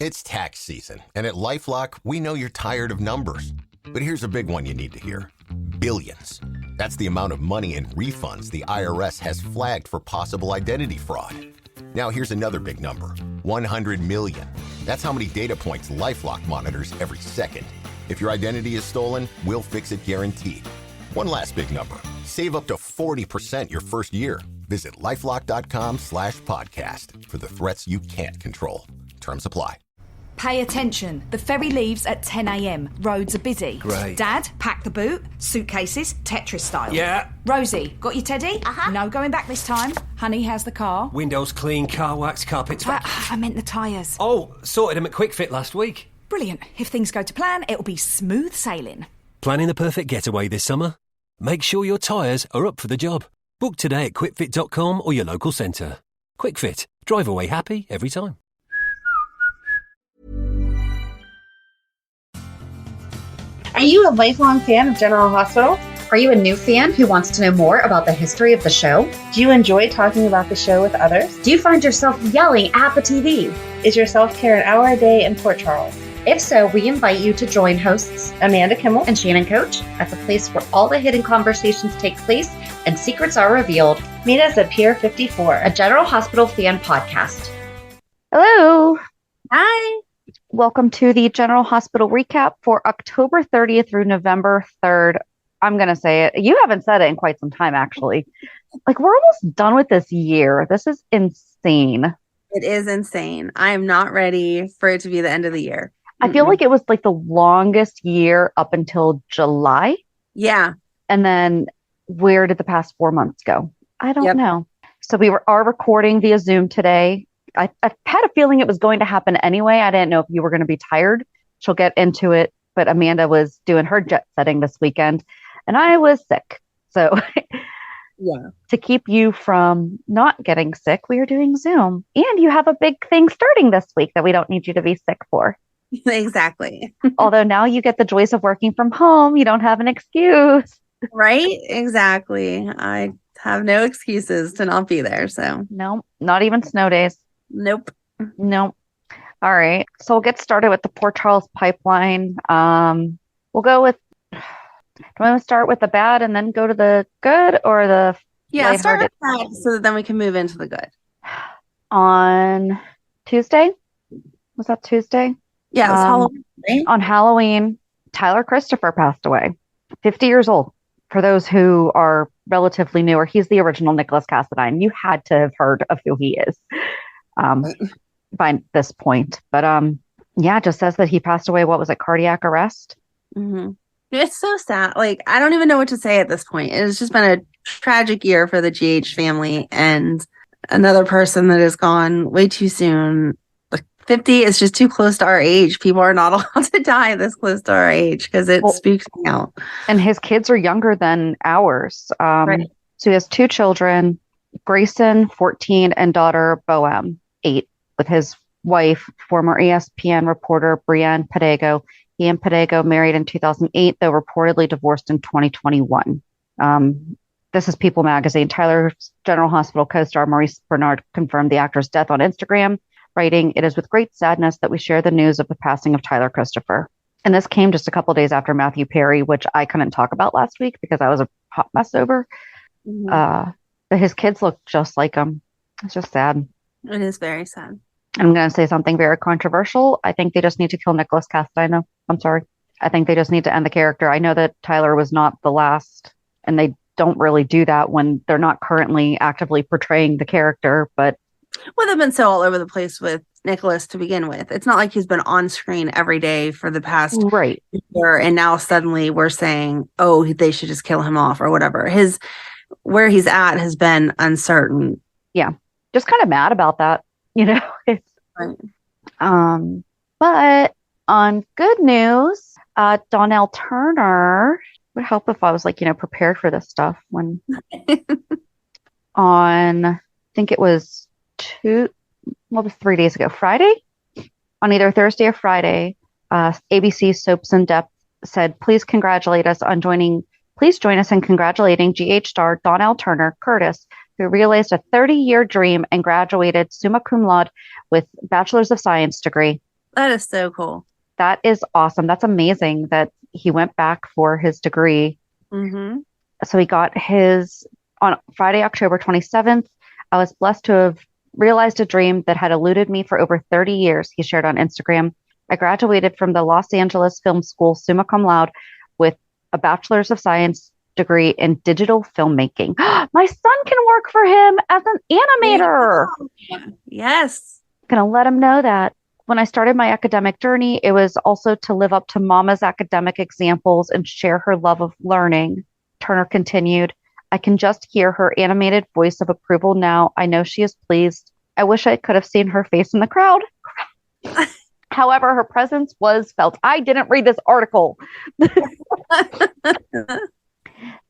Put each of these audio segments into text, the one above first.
It's tax season, and at LifeLock, we know you're tired of numbers. But here's a big one you need to hear. Billions. That's the amount of money in refunds the IRS has flagged for possible identity fraud. Now here's another big number. 100 million. That's how many data points LifeLock monitors every second. If your identity is stolen, we'll fix it guaranteed. One last big number. Save up to 40% your first year. Visit lifelock.com/podcast for the threats you can't control. Terms apply. Pay attention. The ferry leaves at 10 a.m. Roads are busy. Great. Dad, pack the boot. Suitcases, Tetris style. Yeah. Rosie, got your teddy? Uh-huh. No going back this time. Honey, how's the car? Windows clean, car wax, carpets. I meant the tyres. Oh, sorted them at Quick Fit last week. Brilliant. If things go to plan, it'll be smooth sailing. Planning the perfect getaway this summer? Make sure your tyres are up for the job. Book today at quickfit.com or your local centre. Quick Fit. Drive away happy every time. Are you a lifelong fan of General Hospital? Are you a new fan who wants to know more about the history of the show? Do you enjoy talking about the show with others? Do you find yourself yelling at the TV? Is your self-care an hour a day in Port Charles? If so, we invite you to join hosts Amanda Kimmel and Shannon Coach at the place where all the hidden conversations take place and secrets are revealed. Meet us at Pier 54, A General Hospital fan podcast. Hello. Hi. Welcome to the General Hospital recap for October 30th through November 3rd. I'm going to say it. You haven't said it in quite some time, actually. Like, we're almost done with this year. This is insane. It is insane. I am not ready for it to be the end of the year. I feel like it was like the longest year up until July. Yeah. And then where did the past 4 months go? I don't know. So we are recording via Zoom today. I had a feeling it was going to happen anyway. I didn't know if you were going to be tired. She'll get into it. But Amanda was doing her jet setting this weekend and I was sick. So to keep you from not getting sick, we are doing Zoom. And you have a big thing starting this week that we don't need you to be sick for. Exactly. Although now you get the joys of working from home. You don't have an excuse. Right? Exactly. I have no excuses to not be there. So no, not even snow days. Nope. All right. So we'll get started with the Port Charles pipeline. We'll go with, do you want to start with the bad and then go to the good, or the start with that so that then we can move into the good. On Tuesday? Was that Tuesday? Yeah, it was Halloween. Right? On Halloween, Tyler Christopher passed away. 50 years old. For those who are relatively newer, he's the original Nikolas Cassadine. You had to have heard of who he is by this point. But it just says that he passed away. What was it? Cardiac arrest? Mm-hmm. It's so sad. Like, I don't even know what to say at this point. It has just been a tragic year for the GH family, and another person that has gone way too soon. 50 is just too close to our age. People are not allowed to die this close to our age because it spooks me out. And his kids are younger than ours. Right. So he has two children, Grayson, 14, and daughter Boem, 8, with his wife, former ESPN reporter Brienne Pedego. He and Pedego married in 2008, though reportedly divorced in 2021. This is People magazine. Tyler's General Hospital co-star Maurice Bernard confirmed the actor's death on Instagram, writing, "It is with great sadness that we share the news of the passing of Tyler Christopher." And this came just a couple of days after Matthew Perry, which I couldn't talk about last week because I was a hot mess over. Mm-hmm. But his kids look just like him. It's just sad. It is very sad. I'm going to say something very controversial. I think they just need to kill Nikolas Cassadine. I'm sorry. I think they just need to end the character. I know that Tyler was not the last, and they don't really do that when they're not currently actively portraying the character, but well, they've been so all over the place with Nikolas to begin with. It's not like he's been on screen every day for the past year, and now suddenly we're saying, oh, they should just kill him off or whatever. Where he's at has been uncertain. Yeah, just kind of mad about that, It's right. But on good news, Donnell Turner would help if I was prepared for this stuff when on, I think it was 3 days ago, Friday, on either Thursday or Friday, ABC Soaps in Depth said, please join us in congratulating GH star Donnell Turner Curtis, who realized a 30-year dream and graduated summa cum laude with Bachelor's of Science degree. That is so cool. That is awesome. That's amazing that he went back for his degree. Mm-hmm. So he got his on Friday, October 27th. I was blessed to have realized a dream that had eluded me for over 30 years, he shared on Instagram. I graduated from the Los Angeles Film School summa cum laude with a Bachelor's of Science degree in digital filmmaking. My son can work for him as an animator. Yes. Gonna let him know that. When I started my academic journey, it was also to live up to Mama's academic examples and share her love of learning. Turner continued, I can just hear her animated voice of approval now. I know she is pleased. I wish I could have seen her face in the crowd. However, her presence was felt. I didn't read this article.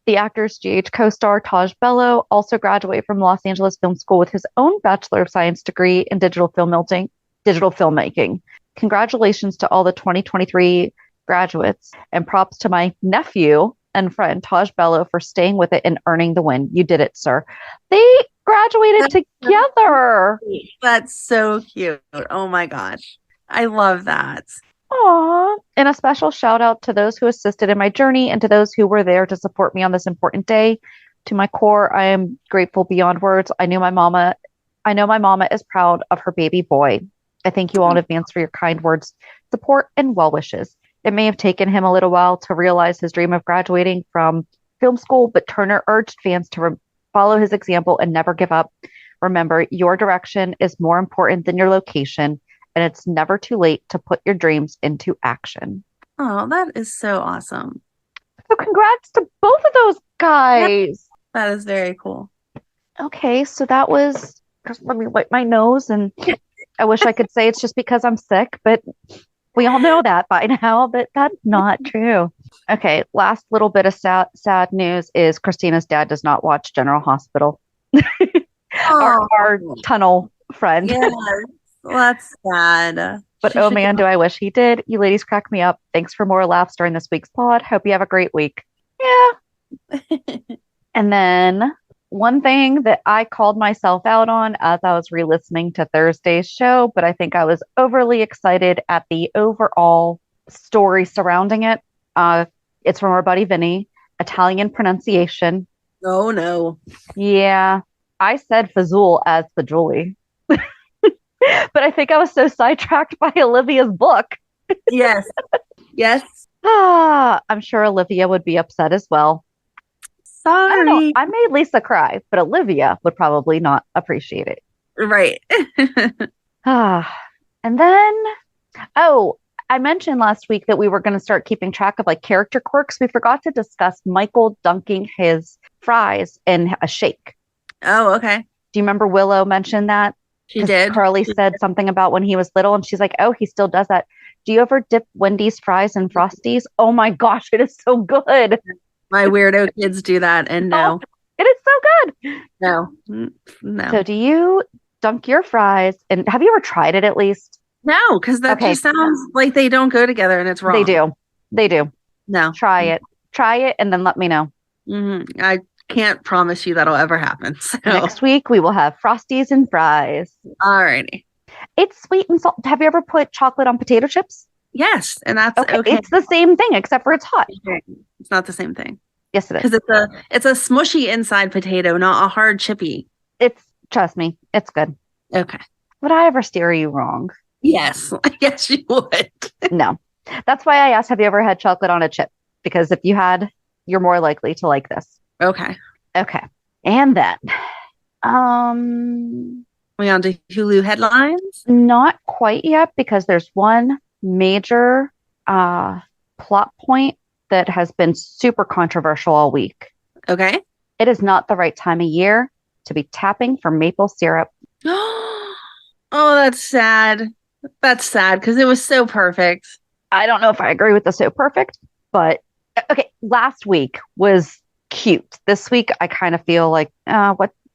The actor's GH co-star Tajh Bellow also graduated from Los Angeles Film School with his own Bachelor of Science degree in digital filmmaking. Congratulations to all the 2023 graduates, and props to my nephew and friend Tajh Bellow for staying with it and earning the win. You did it, sir. They graduated together. That's so cute. Oh my gosh. I love that. Aw. And a special shout out to those who assisted in my journey and to those who were there to support me on this important day. To my core, I am grateful beyond words. I know my mama is proud of her baby boy. I thank you all in advance for your kind words, support, and well wishes. It may have taken him a little while to realize his dream of graduating from film school, but Turner urged fans to follow his example and never give up. Remember, your direction is more important than your location, and it's never too late to put your dreams into action. Oh, that is so awesome. So congrats to both of those guys. That is very cool. Okay, so that was, just let me wipe my nose, and I wish I could say it's just because I'm sick, but we all know that by now, but that's not true. Okay, last little bit of sad news is Kristina's dad does not watch General Hospital. our tunnel friend. Yes, that's sad. But oh man, do I wish he did. You ladies crack me up. Thanks for more laughs during this week's pod. Hope you have a great week. Yeah. And then one thing that I called myself out on as I was re-listening to Thursday's show, but I think I was overly excited at the overall story surrounding it. It's from our buddy Vinny, Italian pronunciation. Oh no. Yeah. I said Fazul as Fajuli. But I think I was so sidetracked by Olivia's book. Yes. Yes. I'm sure Olivia would be upset as well. Sorry. I don't know. I made Lisa cry, but Olivia would probably not appreciate it. Right. And then, I mentioned last week that we were going to start keeping track of like character quirks. We forgot to discuss Michael dunking his fries in a shake. Oh, okay. Do you remember Willow mentioned that? She did. Carly said something about when he was little, and she's like, oh, he still does that. Do you ever dip Wendy's fries in Frosties? Oh my gosh, it is so good. My weirdo kids do that, and no. Oh, it is so good. No. So do you dunk your fries? And have you ever tried it at least? No, because that just sounds like they don't go together and it's wrong. They do. No. Try it and then let me know. Mm-hmm. I can't promise you that'll ever happen. So. Next week we will have Frosties and fries. Alrighty. It's sweet and salt. Have you ever put chocolate on potato chips? Yes, and that's okay. It's the same thing except for it's hot. It's not the same thing. Yes, it is. Because it's a smushy inside potato, not a hard chippy. Trust me, it's good. Okay. Would I ever steer you wrong? Yes. Yes, you would. No. That's why I asked, have you ever had chocolate on a chip? Because if you had, you're more likely to like this. Okay. And then, we on to Hulu headlines? Not quite yet, because there's one major plot point that has been super controversial all week. Okay. It is not the right time of year to be tapping for maple syrup. Oh, that's sad. That's sad because it was so perfect. I don't know if I agree with the so perfect, but okay. Last week was cute. This week, I kind of feel like,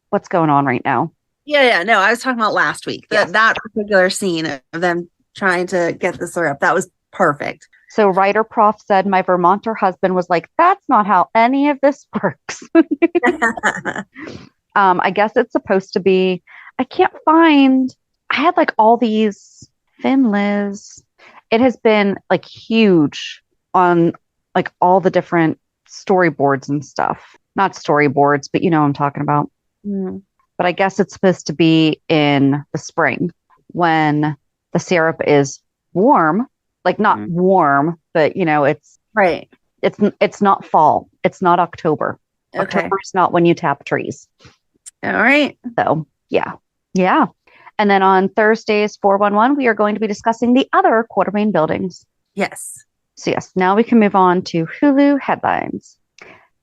what's going on right now? Yeah. No, I was talking about last week. Yes. That particular scene of them trying to get the syrup, that was perfect. So writer prof said, my Vermonter husband was like, that's not how any of this works. I guess it's supposed to be, I had like all these Liz. It has been like huge on like all the different storyboards and stuff. Not storyboards, but you know what I'm talking about. Mm. But I guess it's supposed to be in the spring when the syrup is warm. Like not warm, but you know, it's Right. it's not fall. It's not October. Okay. October is not when you tap trees. All right. So yeah. Yeah. And then on Thursdays, 411, we are going to be discussing the other Quartermain buildings. Yes. So yes, now we can move on to Hulu headlines.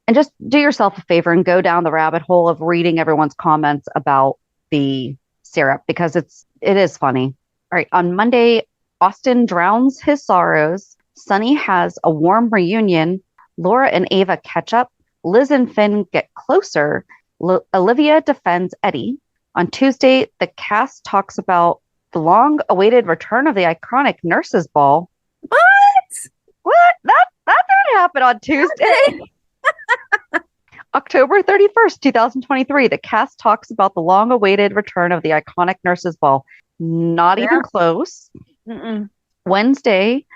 And just do yourself a favor and go down the rabbit hole of reading everyone's comments about the syrup because it is funny. All right. On Monday, Austin drowns his sorrows. Sunny has a warm reunion. Laura and Ava catch up. Liz and Finn get closer. Olivia defends Eddie. On Tuesday, the cast talks about the long-awaited return of the iconic Nurses Ball. What? That didn't happen on Tuesday. October 31st, 2023, the cast talks about the long-awaited return of the iconic Nurses Ball. Not even close. Mm-mm. Wednesday,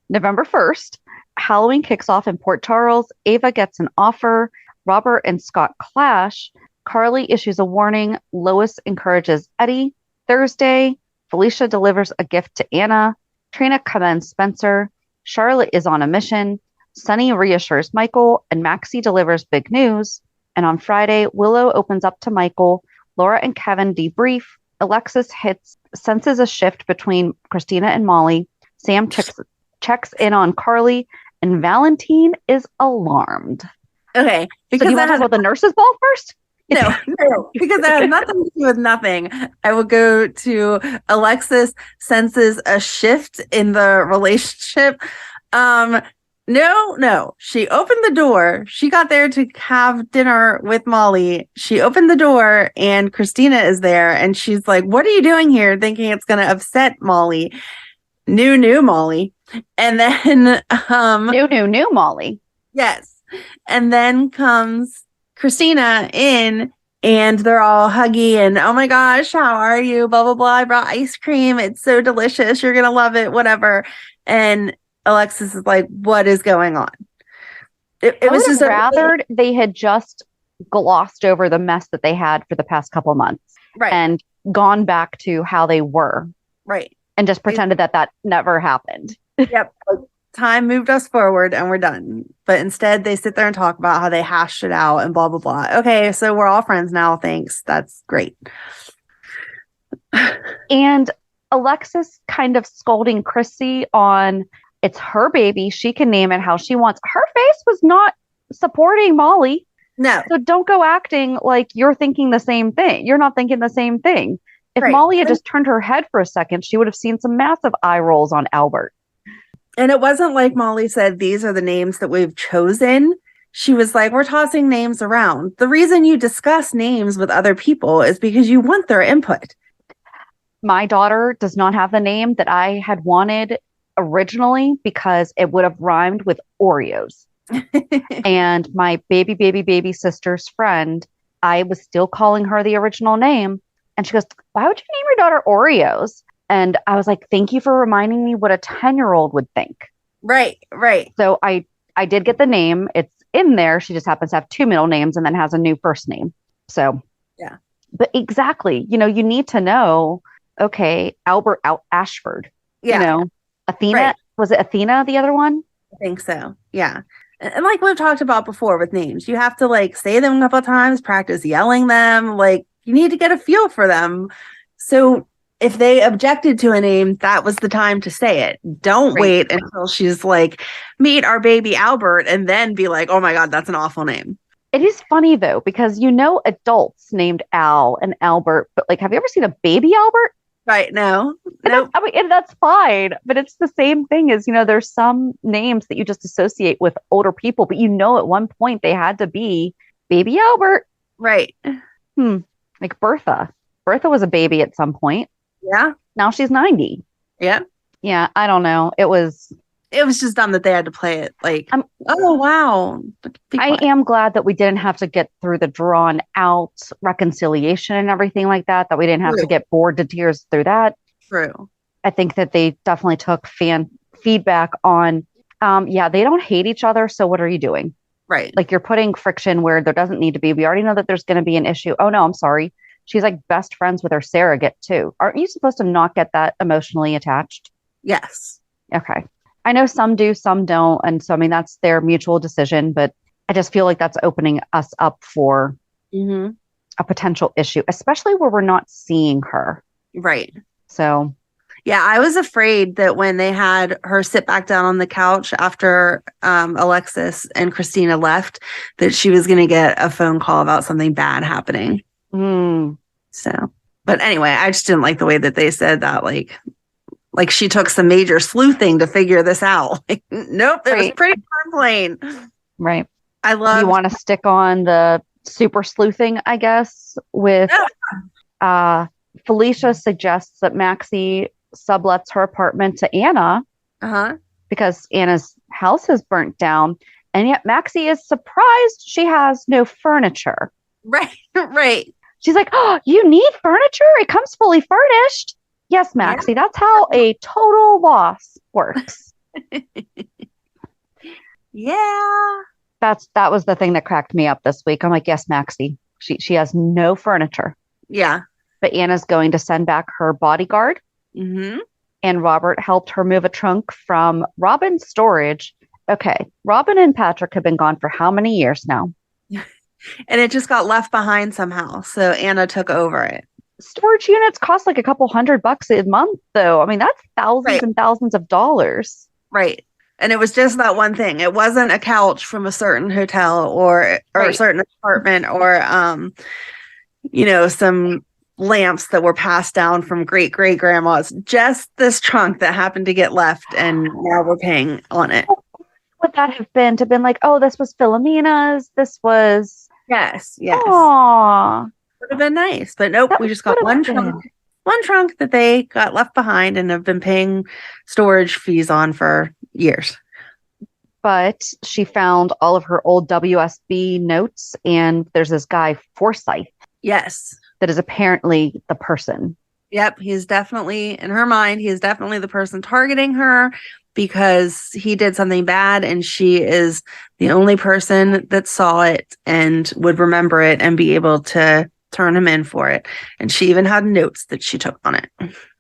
November 1st, Halloween kicks off in Port Charles. Ava gets an offer. Robert and Scott clash. Carly issues a warning. Lois encourages Eddie. Thursday, Felicia delivers a gift to Anna. Trina commends Spencer. Charlotte is on a mission. Sunny reassures Michael, and Maxie delivers big news. And on Friday, Willow opens up to Michael. Laura and Kevin debrief. Alexis senses a shift between Kristina and Molly. Sam checks in on Carly, and Valentine is alarmed. Okay. So do you want to talk about the Nurses Ball first? No, because that has nothing to do with nothing. I will go to Alexis senses a shift in the relationship. No. She opened the door. She got there to have dinner with Molly. She opened the door and Kristina is there. And she's like, what are you doing here? Thinking it's going to upset Molly. New Molly. And then... New Molly. Yes. And then comes Kristina in and they're all huggy and oh my gosh, how are you? Blah, blah, blah. I brought ice cream. It's so delicious. You're going to love it. Whatever. And Alexis is like, what is going on? It was just rather they had just glossed over the mess that they had for the past couple months. Right. And gone back to how they were. Right. And just pretended that never happened. Yep. Time moved us forward and we're done. But instead they sit there and talk about how they hashed it out and blah, blah, blah. Okay, so we're all friends now. Thanks. That's great. And Alexis kind of scolding Chrissy on it's her baby. She can name it how she wants. Her face was not supporting Molly. No. So don't go acting like you're thinking the same thing. You're not thinking the same thing. If Right. Molly had just turned her head for a second, she would have seen some massive eye rolls on Albert. And it wasn't like Molly said, these are the names that we've chosen. She was like, we're tossing names around. The reason you discuss names with other people is because you want their input. My daughter does not have the name that I had wanted originally because it would have rhymed with Oreos. And my baby sister's friend, I was still calling her the original name. And she goes, why would you name your daughter Oreos? And I was like, thank you for reminding me what a 10-year-old would think. Right. So I did get the name. It's in there. She just happens to have two middle names and then has a new first name. So, yeah. But exactly, you need to know, okay, Albert Ashford, Yeah. Athena, Right. Was it Athena, the other one? I think so. Yeah. And like we've talked about before with names, you have to like say them a couple of times, practice yelling them. Like you need to get a feel for them. So if they objected to a name, that was the time to say it. Don't Right. wait until she's like, meet our baby Albert, and then be like, oh my God, that's an awful name. It is funny though, because adults named Al and Albert, but like, have you ever seen a baby Albert? Right. No. And that's fine, but it's the same thing as, there's some names that you just associate with older people, but at one point they had to be baby Albert. Right. Like Bertha. Bertha was a baby at some point. Yeah. Now she's 90. Yeah. Yeah. I don't know. It was just dumb that they had to play it like, oh, wow. I am glad that we didn't have to get through the drawn out reconciliation and everything like that we didn't have to get bored to tears through that. True. I think that they definitely took fan feedback on, they don't hate each other. So what are you doing? Right. Like you're putting friction where there doesn't need to be. We already know that there's going to be an issue. Oh no, I'm sorry. She's like best friends with her surrogate too. Aren't you supposed to not get that emotionally attached? Yes. Okay. I know some do, some don't. And so, I mean, that's their mutual decision, but I just feel like that's opening us up for a potential issue, especially where we're not seeing her. Right. So, yeah, I was afraid that when they had her sit back down on the couch after Alexis and Kristina left, that she was going to get a phone call about something bad happening. So, but anyway, I just didn't like the way that they said that, like she took some major sleuthing to figure this out. Like, nope, it was pretty plain. Right. I love. You want to stick on the super sleuthing, I guess, with Felicia suggests that Maxie sublets her apartment to Anna because Anna's house is burnt down. And yet Maxie is surprised she has no furniture. Right, right. She's like, oh, you need furniture? It comes fully furnished. Yes, Maxie, that's how a total loss works. Yeah. That was the thing that cracked me up this week. I'm like, yes, Maxie. She has no furniture. Yeah. But Anna's going to send back her bodyguard. And Robert helped her move a trunk from Robin's storage. Okay, Robin and Patrick have been gone for how many years now? And it just got left behind somehow. So Anna took over it. Storage units cost like a couple $100 a month, though. I mean, that's thousands and thousands of dollars. Right. And it was just that one thing. It wasn't a couch from a certain hotel or a certain apartment or, some lamps that were passed down from great grandmas. Just this trunk that happened to get left, and now we're paying on it. Would that have been to been like, oh, this was Philomena's? This was yes. Aww. Would have been nice, but nope. We just got one trunk that they got left behind and have been paying storage fees on for years. But she found all of her old WSB notes, and there's this guy Forsyth. Yes. That is apparently the person. Yep. He's definitely, in her mind, he is definitely the person targeting her because he did something bad and she is the only person that saw it and would remember it and be able to turn him in for it. And she even had notes that she took on it.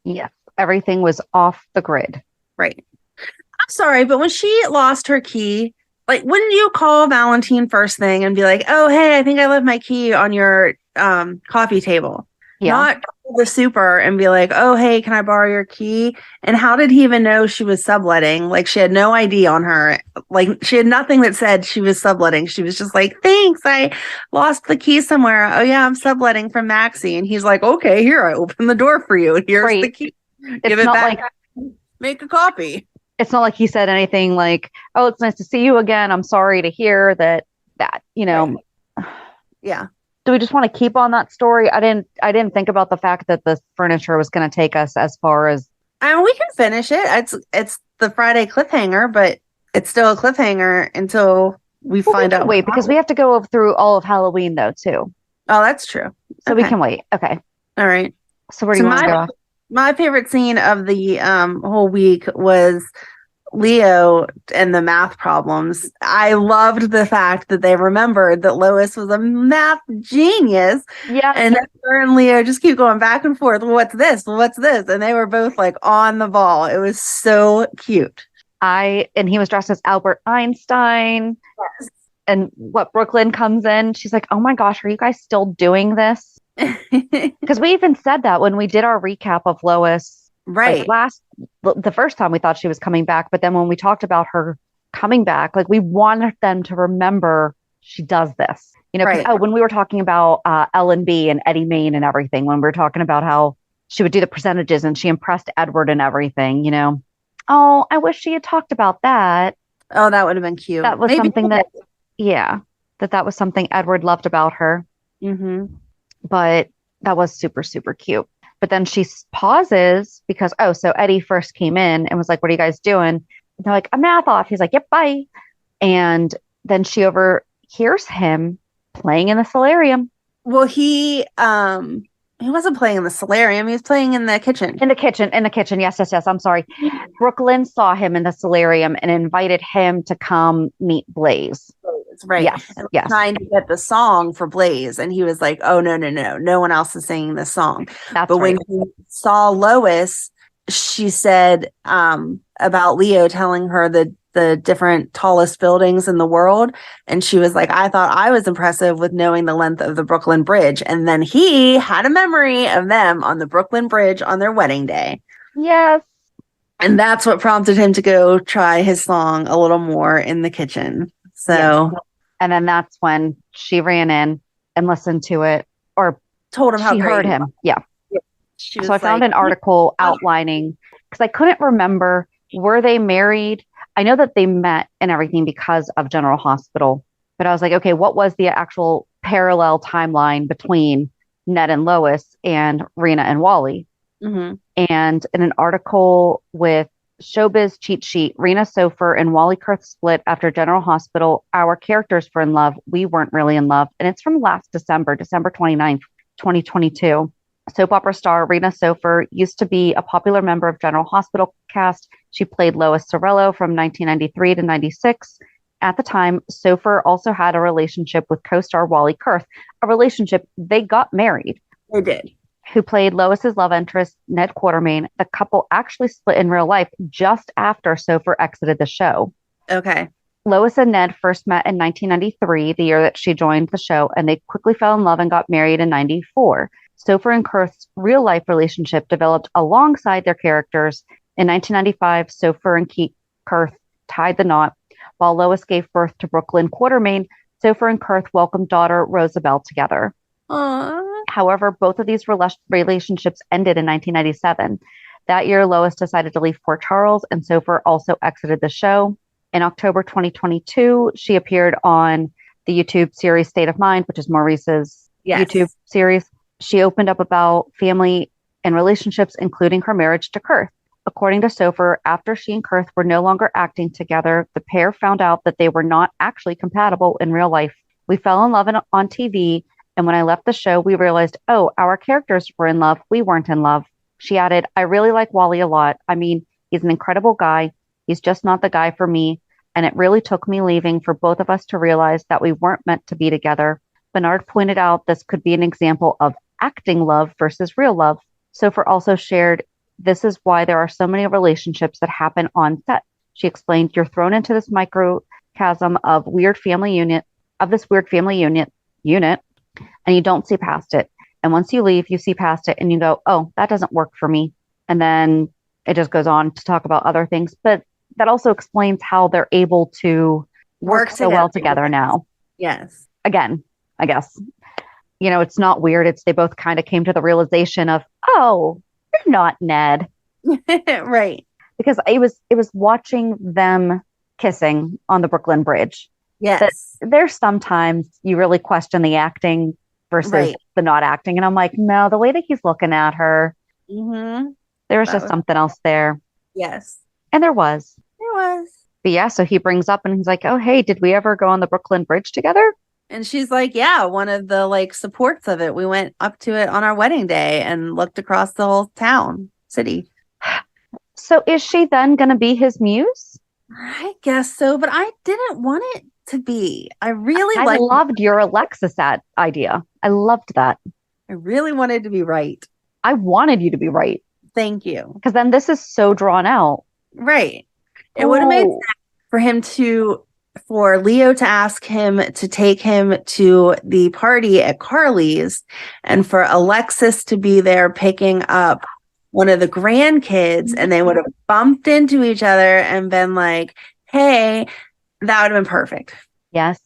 Yes. Everything was off the grid. Right. I'm sorry, but when she lost her key, like, wouldn't you call Valentine first thing and be like, oh, hey, I think I left my key on your coffee table? Yeah. Not call the super and be like, oh, hey, can I borrow your key? And how did he even know she was subletting? Like, she had no ID on her. Like, she had nothing that said she was subletting. She was just like, thanks, I lost the key somewhere. Oh, yeah, I'm subletting from Maxie. And he's like, okay, here, I open the door for you. Here's the key. Give it back. Make a copy. It's not like he said anything like, oh, it's nice to see you again. I'm sorry to hear that, Right. Yeah. Do we just want to keep on that story? I didn't think about the fact that the furniture was going to take us as far as. I mean, we can finish it. It's the Friday cliffhanger, but it's still a cliffhanger until we find out. Wait, because we have to go through all of Halloween though, too. Oh, that's true. So we can wait. Okay. All right. So where do you want to go? My favorite scene of the whole week was Leo and the math problems. I loved the fact that they remembered that Lois was a math genius. Yeah. And her and Leo just keep going back and forth. Well, what's this? Well, what's this? And they were both like on the ball. It was so cute. And he was dressed as Albert Einstein. Yes. And what Brooklyn comes in, she's like, oh my gosh, are you guys still doing this? Because we even said that when we did our recap of Lois. Right. Like the first time we thought she was coming back. But then when we talked about her coming back, like we wanted them to remember she does this. Right. When we were talking about L&B and Eddie Main and everything, when we were talking about how she would do the percentages and she impressed Edward and everything, Oh, I wish she had talked about that. Oh, that would have been cute. That was something that was something Edward loved about her. Mm-hmm. But that was super, super cute. But then she pauses because, so Eddie first came in and was like, what are you guys doing? And they're like, a math off. He's like, yep, bye. And then she overhears him playing in the solarium. Well, he He wasn't playing in the solarium. He was playing in the kitchen. In the kitchen. Yes. I'm sorry. Brooklyn saw him in the solarium and invited him to come meet Blaze. Right. Yes. And Yes. trying to get the song for Blaze. And he was like, oh, no. No one else is singing this song. That's but right. when he saw Lois, she said about Leo telling her the different tallest buildings in the world. And she was like, I thought I was impressive with knowing the length of the Brooklyn Bridge. And then he had a memory of them on the Brooklyn Bridge on their wedding day. Yes. And that's what prompted him to go try his song a little more in the kitchen. So, yes. And then that's when she ran in and listened to it, or told him how she great heard him. Yeah. So I found like, an article outlining, because I couldn't remember, were they married? I know that they met and everything because of General Hospital, but I was like, okay, what was the actual parallel timeline between Ned and Lois and Rena and Wally? Mm-hmm. And in an article with Showbiz Cheat Sheet, Rena Sofer and Wally Kurth split after General Hospital. Our characters were in love. We weren't really in love. And it's from last December 29th, 2022. Soap opera star Rena Sofer used to be a popular member of General Hospital cast. She played Lois Sorello from 1993 to 96. At the time, Sofer also had a relationship with co-star Wally Kurth, a relationship they got married. They did. Who played Lois's love interest, Ned Quartermain. The couple actually split in real life just after Sofer exited the show. Okay. Lois and Ned first met in 1993, the year that she joined the show, and they quickly fell in love and got married in 94. Sofer and Kurth's real-life relationship developed alongside their characters. In 1995, Sofer and Kurth tied the knot. While Lois gave birth to Brooklyn Quartermain, Sofer and Kurth welcomed daughter Rosabelle together. Aww. However, both of these relationships ended in 1997. That year, Lois decided to leave Port Charles, and Sofer also exited the show. In October 2022, she appeared on the YouTube series State of Mind, which is Maurice's YouTube series. She opened up about family and relationships, including her marriage to Kurth. According to Sofer, after she and Kurth were no longer acting together, the pair found out that they were not actually compatible in real life. We fell in love on TV, and when I left the show, we realized, oh, our characters were in love. We weren't in love. She added, I really like Wally a lot. I mean, he's an incredible guy. He's just not the guy for me. And it really took me leaving for both of us to realize that we weren't meant to be together. Bernard pointed out this could be an example of acting love versus real love. Sofer also shared, this is why there are so many relationships that happen on set. She explained, you're thrown into this microcosm of this weird family unit, and you don't see past it. And once you leave, you see past it and you go, oh, that doesn't work for me. And then it just goes on to talk about other things. But that also explains how they're able to work so well together now. Yes. Again, I guess, it's not weird. It's they both kind of came to the realization of, oh, you're not Ned. Right. Because it was watching them kissing on the Brooklyn Bridge. Yes. There's sometimes you really question the acting versus the not acting. And I'm like, no, the way that he's looking at her, there was just something else there. Yes. And there was. But yeah, so he brings up and he's like, oh, hey, did we ever go on the Brooklyn Bridge together? And she's like, yeah, one of the supports of it. We went up to it on our wedding day and looked across the whole city. So is she then going to be his muse? I guess so, but I didn't want it to be. I loved your Alexis idea. I loved that. I really wanted to be right. I wanted you to be right. Thank you. Because then this is so drawn out. Right. It would have made sense for Leo to ask him to take him to the party at Carly's, and for Alexis to be there picking up one of the grandkids, and they would have bumped into each other and been like, hey, that would have been perfect. Yes.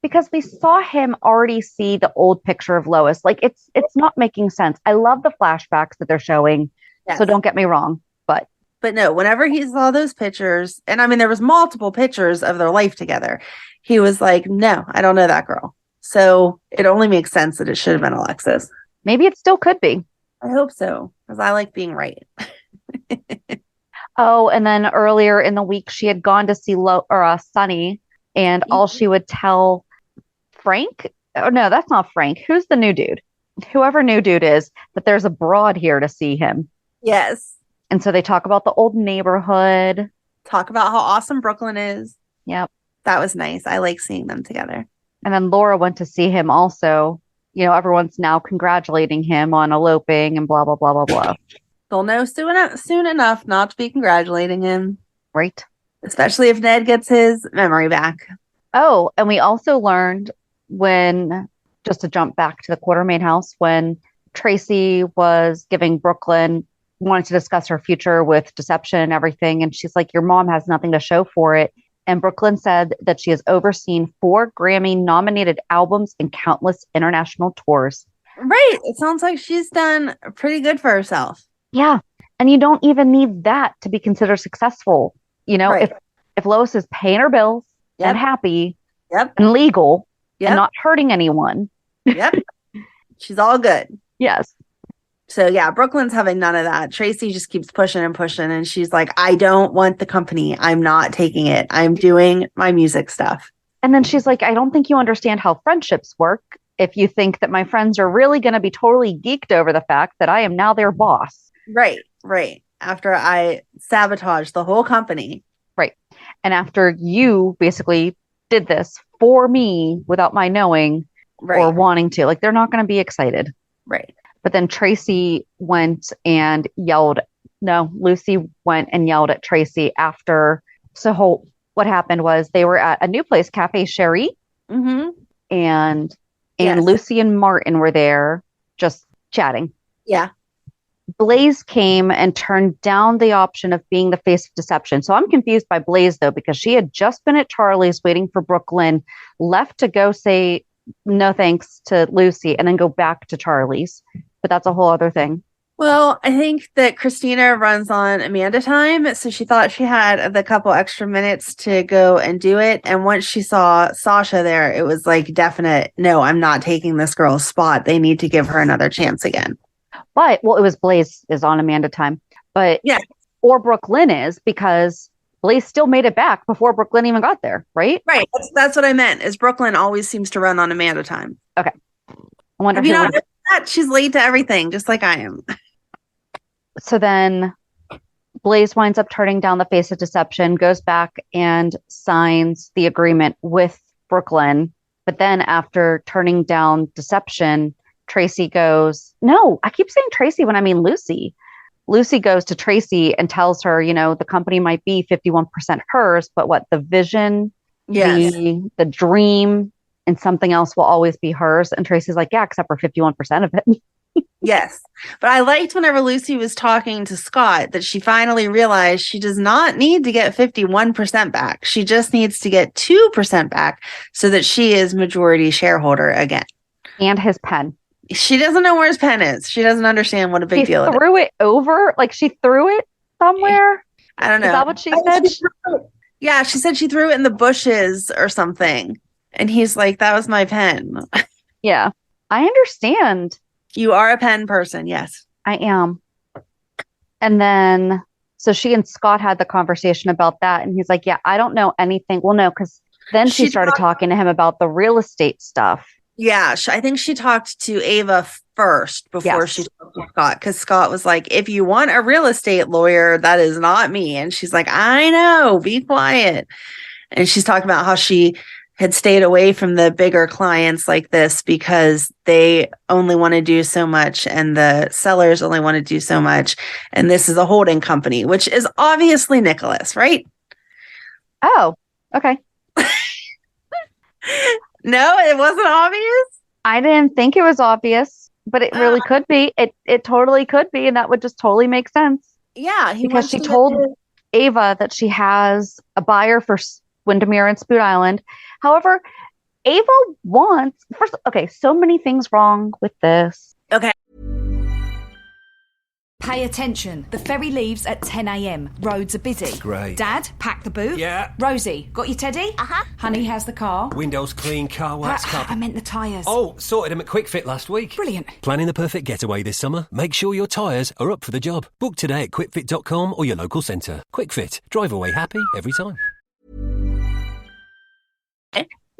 Because we saw him already see the old picture of Lois. It's not making sense. I love the flashbacks that they're showing. Yes. So don't get me wrong. But no, whenever he saw those pictures, and I mean, there was multiple pictures of their life together, he was like, no, I don't know that girl. So it only makes sense that it should have been Alexis. Maybe it still could be. I hope so, because I like being right. Oh, and then earlier in the week, she had gone to see Sunny, and all she would tell Frank, oh no, that's not Frank. Who's the new dude? whoever new dude is, that there's a broad here to see him. Yes. And so they talk about the old neighborhood. Talk about how awesome Brooklyn is. Yep. That was nice. I like seeing them together. And then Laura went to see him also. You know, everyone's now congratulating him on eloping and blah, blah, blah, blah, blah. They'll know soon enough not to be congratulating him. Right. Especially if Ned gets his memory back. Oh, and we also learned when, just to jump back to the Quartermain house, when Tracy was giving Brooklyn, wanted to discuss her future with deception and everything. And she's like, your mom has nothing to show for it. And Brooklyn said that she has overseen 4 Grammy-nominated albums and countless international tours. Right. It sounds like she's done pretty good for herself. Yeah. And you don't even need that to be considered successful. You know, Right. if Lois is paying her bills Yep. and happy Yep. and legal Yep. and not hurting anyone. Yep. She's all good. Yes. So yeah, Brooklyn's having none of that. Tracy just keeps pushing and pushing. And she's like, I don't want the company. I'm not taking it. I'm doing my music stuff. And then she's like, I don't think you understand how friendships work if you think that my friends are really going to be totally geeked over the fact that I am now their boss. Right. Right. After I sabotage the whole company. Right. And after you basically did this for me without my knowing Right. or wanting to, like, they're not going to be excited. Right. But then Tracy went and yelled. No, Lucy went and yelled at Tracy after. So what happened was they were at a new place, Cafe Cherie, Mm-hmm. and Yes. Lucy and Martin were there just chatting. Yeah. Blaze came and turned down the option of being the face of deception. So I'm confused by Blaze, though, because she had just been at Charlie's waiting for Brooklyn, left to go say no thanks to Lucy, and then go back to Charlie's. But that's a whole other thing. Well, I think that Kristina runs on Amanda time. So she thought she had the couple extra minutes to go and do it. And once she saw Sasha there, it was like definite, no, I'm not taking this girl's spot. They need to give her another chance again. But, well, it was Blaze is on Amanda time. But, Yeah. or Brooklyn is, because Blaze still made it back before Brooklyn even got there, right? Right. That's what I meant, is Brooklyn always seems to run on Amanda time. I wonder Have you who not would- noticed that? She's late to everything, just like I am. So then Blaze winds up turning down the face of deception, goes back and signs the agreement with Brooklyn. But then after turning down deception, Tracy goes, no, I keep saying Tracy when I mean Lucy. Lucy goes to Tracy and tells her, you know, the company might be 51% hers, but what the vision, Yes. the dream, and something else will always be hers. And Tracy's like, yeah, except for 51% of it. Yes. But I liked whenever Lucy was talking to Scott that she finally realized she does not need to get 51% back. She just needs to get 2% back so that she is majority shareholder again. And his pen. She doesn't know where his pen is. She doesn't understand what a big She deal it is. threw it over, like she threw it somewhere. I don't know. Is that what she Oh, said? Yeah, she said she threw it in the bushes or something. And he's like, that was my pen. Yeah, I understand. You are a pen person. Yes. I am. And then, so she and Scott had the conversation about that. And he's like, yeah, I don't know anything. Well, no, because then she She started talked- talking to him about the real estate stuff. Yeah, I think she talked to Ava first before Yes. she talked to Scott, because Scott was like, if you want a real estate lawyer, that is not me. And she's like, I know, be quiet. And she's talking about how she had stayed away from the bigger clients like this because they only want to do so much and the sellers only want to do so much. And this is a holding company, which is obviously Nikolas, right? Oh, okay. No, it wasn't obvious. I didn't think it was obvious, but it really could be. It totally could be. And that would just totally make sense. Yeah, Because wants she to get told the- Ava that she has a buyer for Windermere and Spoon Island. However, Ava wants first. Okay, so many things wrong with this. Pay attention. The ferry leaves at 10 a.m. Roads are busy. Great. Dad, pack the boot. Yeah. Rosie, got your teddy? Uh-huh. Honey, how's the car? Windows clean, car wax I carpet. meant the tyres. Oh, sorted them at Quick Fit last week. Brilliant. Planning the perfect getaway this summer? Make sure your tyres are up for the job. Book today at quickfit.com or your local centre. Quick Fit. Drive away happy every time.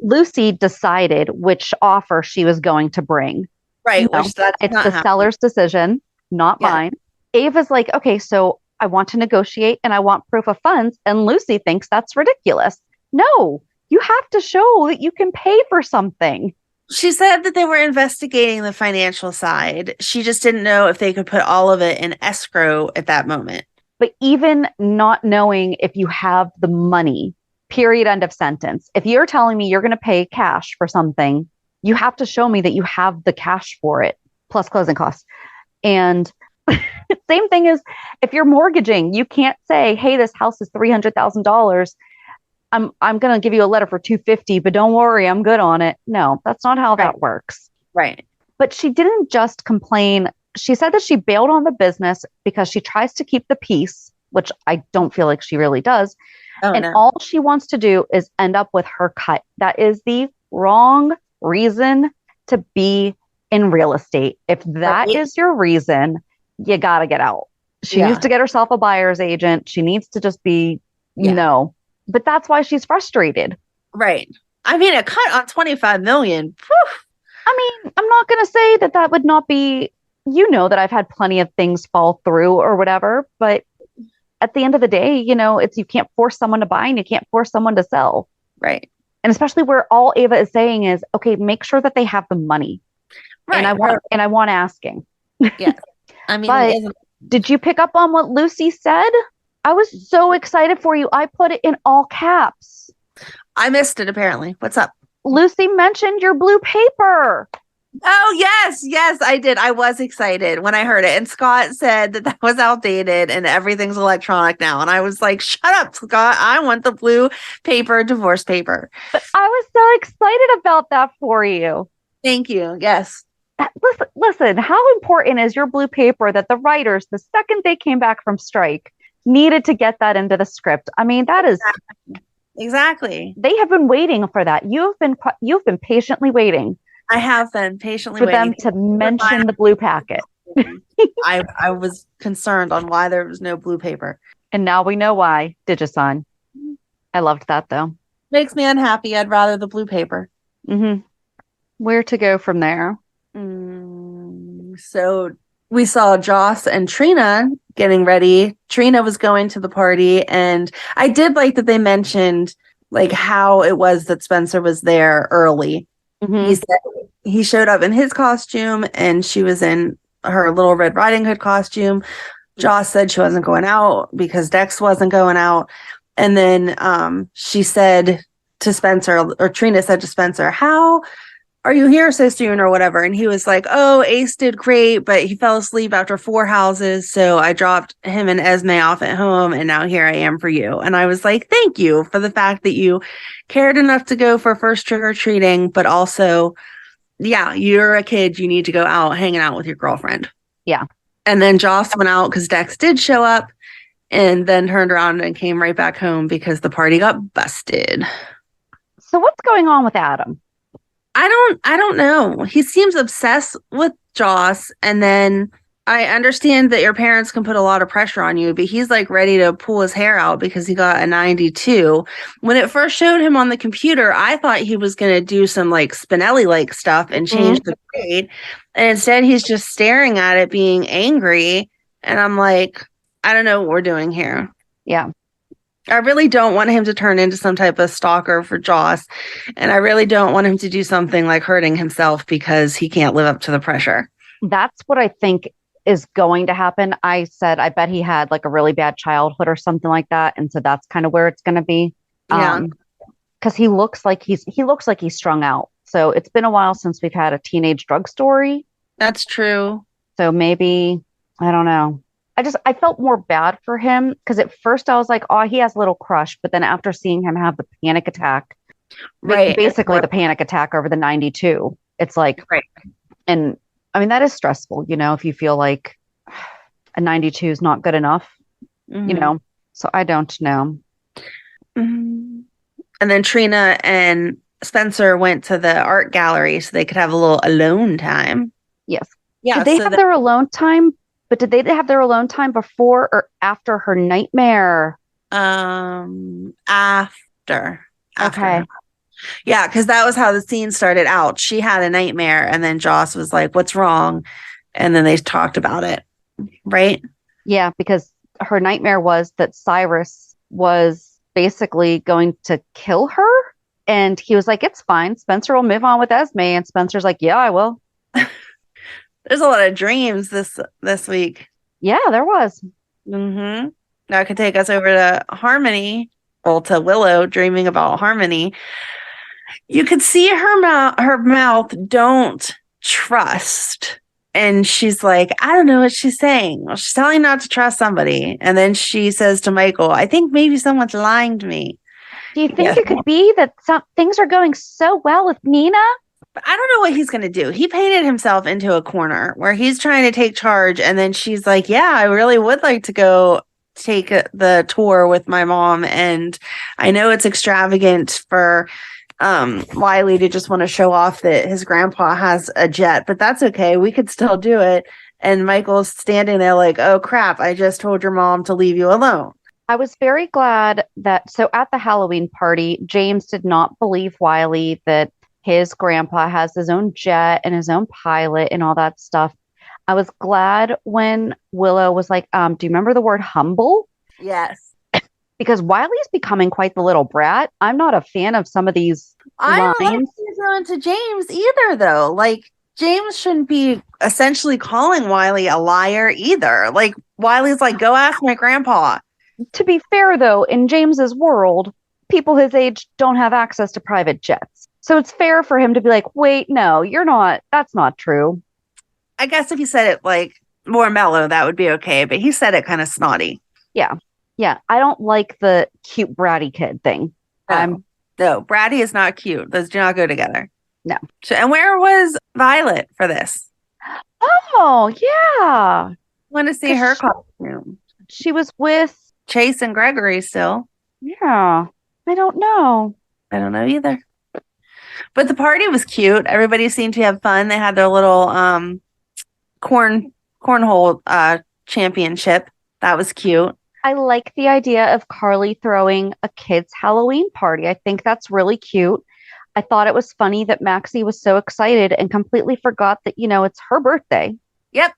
Lucy decided which offer she was going to bring. Right. No, Which that's it's not the happening. seller's decision, not Yeah. mine. Ava's like, okay, so I want to negotiate and I want proof of funds. And Lucy thinks that's ridiculous. No, you have to show that you can pay for something. She said that they were investigating the financial side. She just didn't know if they could put all of it in escrow at that moment. But even not knowing if you have the money, period, end of sentence. If you're telling me you're going to pay cash for something, you have to show me that you have the cash for it, plus closing costs. And same thing as if you're mortgaging, you can't say, hey, this house is $300,000. I'm going to give you a letter for $250, but don't worry, I'm good on it. No, that's not how that works. Right. But she didn't just complain. She said that she bailed on the business because she tries to keep the peace, which I don't feel like she really does. Oh, and no. all she wants to do is end up with her cut. That is the wrong reason to be in real estate. If that is your reason, you got to get out. She needs to get herself a buyer's agent. She needs to just be, no. But that's why she's frustrated. Right. I mean, a cut on 25 million. Whew. I mean, I'm not going to say that that would not be, that I've had plenty of things fall through or whatever. But at the end of the day, you can't force someone to buy and you can't force someone to sell. Right. And especially where all Ava is saying is, okay, make sure that they have the money. Right. And I want asking. Yeah. I mean, but did you pick up on what Lucy said? I was so excited for you. I put it in all caps. I missed it, apparently. What's up? Lucy mentioned your blue paper. Oh, yes. Yes, I did. I was excited when I heard it. And Scott said that was outdated and everything's electronic now. And I was like, shut up, Scott. I want the blue paper, divorce paper. But I was so excited about that for you. Thank you. Yes. Listen, how important is your blue paper that the writers, the second they came back from strike, needed to get that into the script? I mean, that is exactly. They have been waiting for that. You've been patiently waiting. I have been patiently for waiting them to mention the blue packet. I was concerned on why there was no blue paper. And now we know why. Digisign. I loved that though. Makes me unhappy. I'd rather the blue paper. Mm-hmm. Where to go from there? So we saw Joss and Trina getting ready. Trina was going to the party, and I did like that they mentioned like how it was that Spencer was there early. Mm-hmm. He said he showed up in his costume and she was in her little Red Riding Hood costume. Joss said she wasn't going out because Dex wasn't going out. And then she said to Spencer, or Trina said to Spencer, how are you here so soon or whatever? And he was like, oh, Ace did great, but he fell asleep after 4 houses. So I dropped him and Esme off at home. And now here I am for you. And I was like, thank you for the fact that you cared enough to go for first trick or treating, but also, yeah, you're a kid. You need to go out hanging out with your girlfriend. Yeah. And then Joss went out because Dex did show up and then turned around and came right back home because the party got busted. So what's going on with Adam? I don't know. He seems obsessed with Joss, and then I understand that your parents can put a lot of pressure on you, but he's like ready to pull his hair out because he got a 92. When it first showed him on the computer, I thought he was going to do some like Spinelli like stuff and change the grade. And instead he's just staring at it being angry. And I'm like, I don't know what we're doing here. Yeah. I really don't want him to turn into some type of stalker for Joss. And I really don't want him to do something like hurting himself because he can't live up to the pressure. That's what I think is going to happen. I said, I bet he had like a really bad childhood or something like that. And so that's kind of where it's going to be. Yeah. Because he looks like he's strung out. So it's been a while since we've had a teenage drug story. That's true. So maybe, I don't know. I felt more bad for him because at first I was like, oh, he has a little crush. But then after seeing him have the panic attack, right, basically the panic attack over the 92, it's like, right. And I mean, that is stressful, if you feel like a 92 is not good enough, so I don't know. Mm-hmm. And then Trina and Spencer went to the art gallery so they could have a little alone time. Yes. Yeah. Did they have their alone time? But did they have their alone time before or after her nightmare? After. Okay. Yeah, because that was how the scene started out. She had a nightmare, and then Joss was like, "What's wrong?" And then they talked about it, right? Yeah, because her nightmare was that Cyrus was basically going to kill her. And he was like, it's fine. Spencer will move on with Esme. And Spencer's like, yeah, I will. There's a lot of dreams this week. Yeah, there was. Mm-hmm. That could take us over to Harmony, well, to Willow dreaming about Harmony. You could see her mouth don't trust. And she's like, I don't know what she's saying. Well, she's telling not to trust somebody. And then she says to Michael, I think maybe someone's lying to me. Do you think it could be that some things are going so well with Nina? But I don't know what he's going to do. He painted himself into a corner where he's trying to take charge. And then she's like, yeah, I really would like to go take the tour with my mom. And I know it's extravagant for Wiley to just want to show off that his grandpa has a jet, but that's okay. We could still do it. And Michael's standing there like, oh crap, I just told your mom to leave you alone. I was very glad that, so at the Halloween party, James did not believe Wiley that his grandpa has his own jet and his own pilot and all that stuff. I was glad when Willow was like, do you remember the word humble? Yes. Because Wiley's becoming quite the little brat. I'm not a fan of some of these I don't lines. like he's doing to James either, though. Like, James shouldn't be essentially calling Wiley a liar either. Like, Wiley's like, go ask my grandpa. To be fair, though, in James's world, people his age don't have access to private jets. So it's fair for him to be like, wait, no, you're not. That's not true. I guess if he said it like more mellow, that would be okay. But he said it kind of snotty. Yeah. Yeah. I don't like the cute bratty kid thing. No, Bratty is not cute. Those do not go together. No. So, and where was Violet for this? Oh, yeah. I want to see her costume. She was with Chase and Gregory still. Yeah. I don't know. I don't know either. But the party was cute. Everybody seemed to have fun. They had their little cornhole championship. That was cute. I like the idea of Carly throwing a kids' Halloween party. I think that's really cute. I thought it was funny that Maxie was so excited and completely forgot that, it's her birthday. Yep.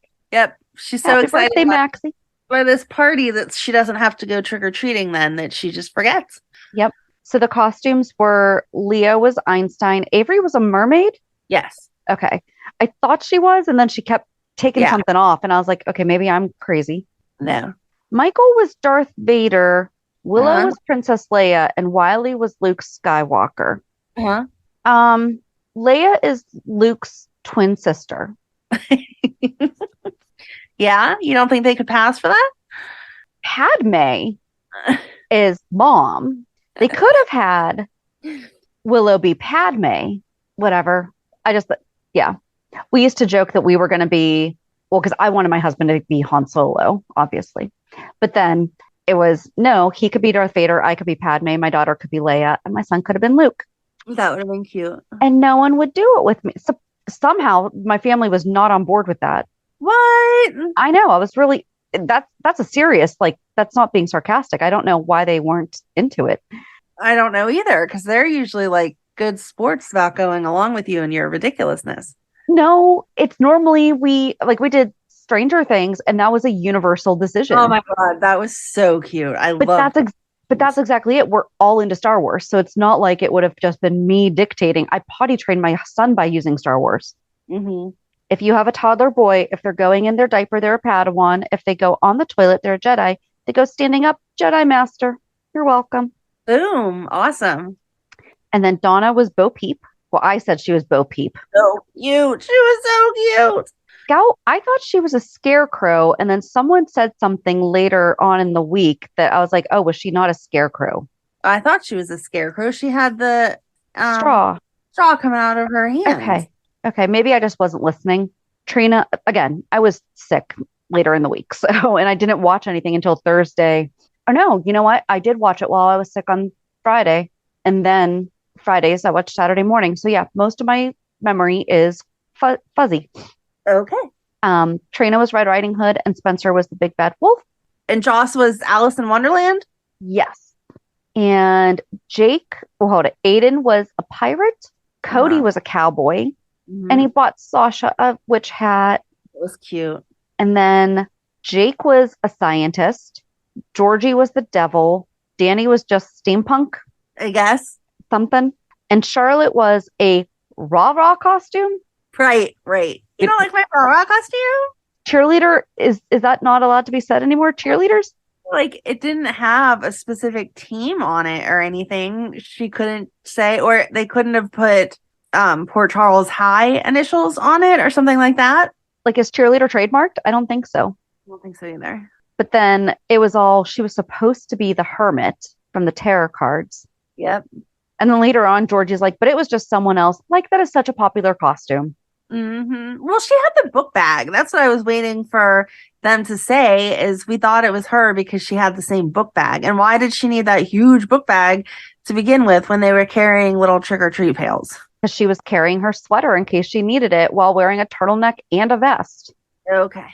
She's so Happy excited birthday, Maxie. by this party that she doesn't have to go trick-or-treating then, that she just forgets. Yep. So the costumes were Leo was Einstein. Avery was a mermaid? Yes. Okay. I thought she was, and then she kept taking something off, and I was like, okay, maybe I'm crazy. No. Michael was Darth Vader, Willow was Princess Leia, and Wiley was Luke Skywalker. Leia is Luke's twin sister. Yeah? You don't think they could pass for that? Padme is mom. They could have had Willow be Padme. Whatever. We used to joke that we were going to be, well, because I wanted my husband to be Han Solo, obviously. But then it was, no, he could be Darth Vader, I could be Padme, my daughter could be Leia, and my son could have been Luke. That would have been cute. And no one would do it with me. So somehow my family was not on board with that. What? I know. I was really, that's a serious, that's not being sarcastic. I don't know why they weren't into it. I don't know either, because they're usually like good sports about going along with you and your ridiculousness. No, it's normally we did Stranger Things, and that was a universal decision. Oh my God, that was so cute. But that's exactly it. We're all into Star Wars. So it's not like it would have just been me dictating. I potty trained my son by using Star Wars. Mm-hmm. If you have a toddler boy, if they're going in their diaper, they're a Padawan. If they go on the toilet, they're a Jedi. They go standing up, Jedi Master. You're welcome. Boom. Awesome. And then Donna was Bo Peep. Well, I said she was Bo Peep. So cute. She was so cute. Scout, I thought she was a scarecrow. And then someone said something later on in the week that I was like, oh, was she not a scarecrow? I thought she was a scarecrow. She had the straw coming out of her hand. Okay. Maybe I just wasn't listening. Trina, again, I was sick later in the week. So, and I didn't watch anything until Thursday. Oh no, you know what? I did watch it while I was sick on Friday. And then Fridays, I watched Saturday morning. So yeah, most of my memory is fuzzy. Okay. Trina was Red Riding Hood and Spencer was the big bad wolf. And Joss was Alice in Wonderland? Yes. And Jake, well, hold it. Aiden was a pirate. Cody Uh-huh. was a cowboy. Mhm. And he bought Sasha a witch hat. It was cute. And then Jake was a scientist. Georgie was the devil. Danny was just steampunk I guess. something. And Charlotte was a rah-rah costume. Right. You don't like my rock costume? Cheerleader, is that not allowed to be said anymore? Cheerleaders? Like, it didn't have a specific team on it or anything. She couldn't say, or they couldn't have put Port Charles High initials on it or something like that. Like, is cheerleader trademarked? I don't think so. I don't think so either. But then it was all, she was supposed to be the hermit from the tarot cards. Yep. And then later on, Georgie's like, but it was just someone else. Like, that is such a popular costume. Well, she had the book bag. That's what I was waiting for them to say, is we thought it was her because she had the same book bag. And why did she need that huge book bag to begin with when they were carrying little trick-or-treat pails? Because she was carrying her sweater in case she needed it while wearing a turtleneck and a vest. Okay.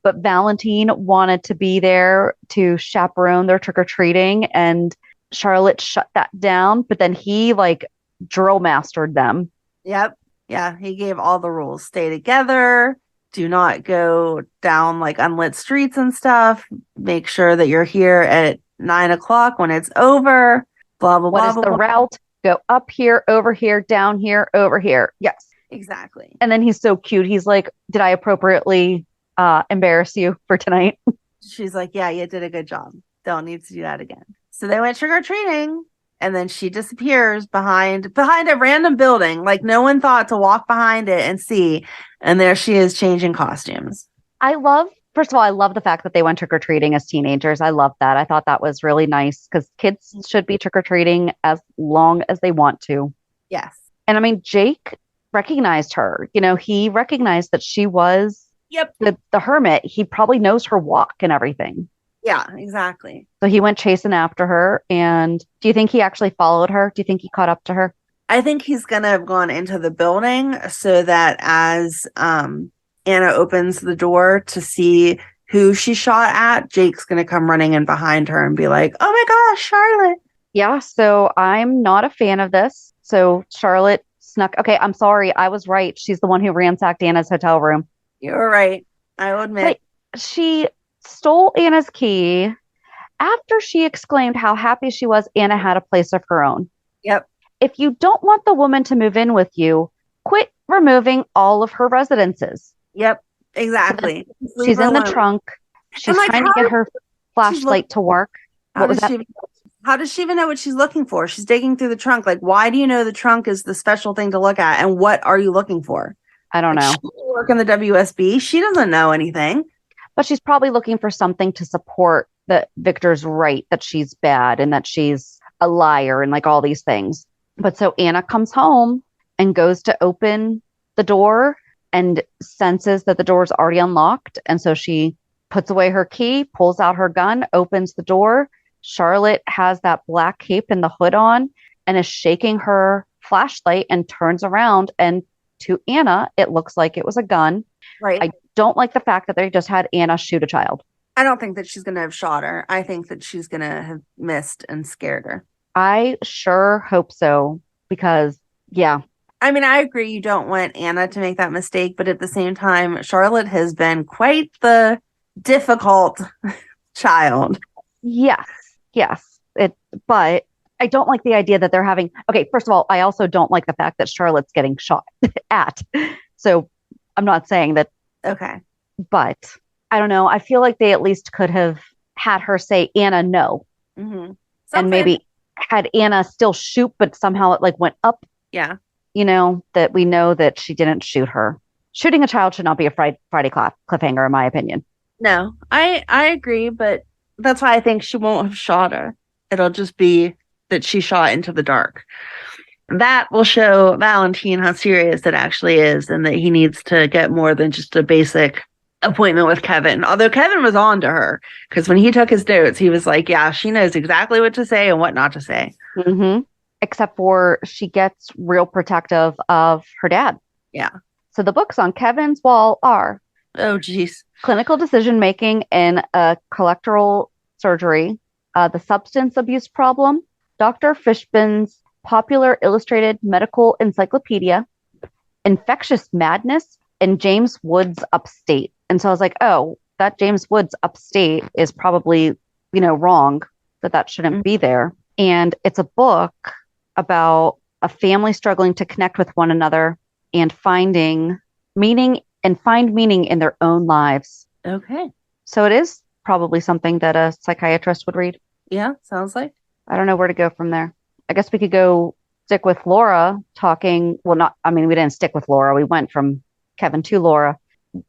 But Valentine wanted to be there to chaperone their trick-or-treating, and Charlotte shut that down. But then he, like, drill mastered them. Yep. Yeah, he gave all the rules. Stay together. Do not go down like unlit streets and stuff. Make sure that you're here at 9 o'clock when it's over. Blah, blah, What blah, is blah, the blah. route? Go up here, over here, down here, over here. Yes. Exactly. And then he's so cute. He's like, did I appropriately embarrass you for tonight? She's like, yeah, you did a good job. Don't need to do that again. So they went trick-or-treating, and then she disappears behind a random building. Like, no one thought to walk behind it and see. And there she is changing costumes. First of all, I love the fact that they went trick-or-treating as teenagers. I love that. I thought that was really nice because kids should be trick-or-treating as long as they want to. Yes. And I mean, Jake recognized her. You know, he recognized that she was the hermit. He probably knows her walk and everything. Yeah, exactly. So he went chasing after her. And do you think he actually followed her? Do you think he caught up to her? I think he's going to have gone into the building so that as Anna opens the door to see who she shot at, Jake's going to come running in behind her and be like, oh my gosh, Charlotte. Yeah, so I'm not a fan of this. So Charlotte snuck. Okay, I'm sorry. I was right. She's the one who ransacked Anna's hotel room. You're right. I will admit. But she stole Anna's key after she exclaimed how happy she was Anna had a place of her own. Yep. If you don't want the woman to move in with you, quit removing all of her residences. Yep. Exactly. She's in the trunk. She's like, trying to get her flashlight to work. How does she even know what she's looking for? She's digging through the trunk. Like, why do you know the trunk is the special thing to look at? And what are you looking for? I don't know. She doesn't work in the WSB. She doesn't know anything. But she's probably looking for something to support that Victor's right, that she's bad and that she's a liar and like all these things. But so Anna comes home and goes to open the door and senses that the door is already unlocked. And so she puts away her key, pulls out her gun, opens the door. Charlotte has that black cape and the hood on and is shaking her flashlight and turns around. And to Anna, it looks like it was a gun. Right. I don't like the fact that they just had Anna shoot a child. I don't think that she's going to have shot her. I think that she's going to have missed and scared her. I sure hope so because, yeah. I mean, I agree you don't want Anna to make that mistake, but at the same time, Charlotte has been quite the difficult child. Yes. But I don't like the idea that they're having. Okay, first of all, I also don't like the fact that Charlotte's getting shot at. So I'm not saying that. Okay. But I don't know. I feel like they at least could have had her say, Anna, no. Mm-hmm. And maybe had Anna still shoot, but somehow it like went up. Yeah. You know, that we know that she didn't shoot her. Shooting a child should not be a Friday cliffhanger, in my opinion. No, I agree, but that's why I think she won't have shot her. It'll just be that she shot into the dark. That will show Valentine how serious it actually is and that he needs to get more than just a basic appointment with Kevin. Although Kevin was on to her because when he took his notes, he was like, yeah, she knows exactly what to say and what not to say. Mm-hmm. Except for she gets real protective of her dad. Yeah. So the books on Kevin's wall are oh, geez. Clinical Decision Making in a Colorectal Surgery, The Substance Abuse Problem, Dr. Fishbin's Popular Illustrated Medical Encyclopedia, Infectious Madness, and James Woods Upstate. And so I was like, oh, that James Woods Upstate is probably, wrong, that shouldn't be there. And it's a book about a family struggling to connect with one another and finding meaning in their own lives. Okay. So it is probably something that a psychiatrist would read. Yeah, sounds like. I don't know where to go from there. I guess we could go stick with Laura talking. Well, we didn't stick with Laura. We went from Kevin to Laura.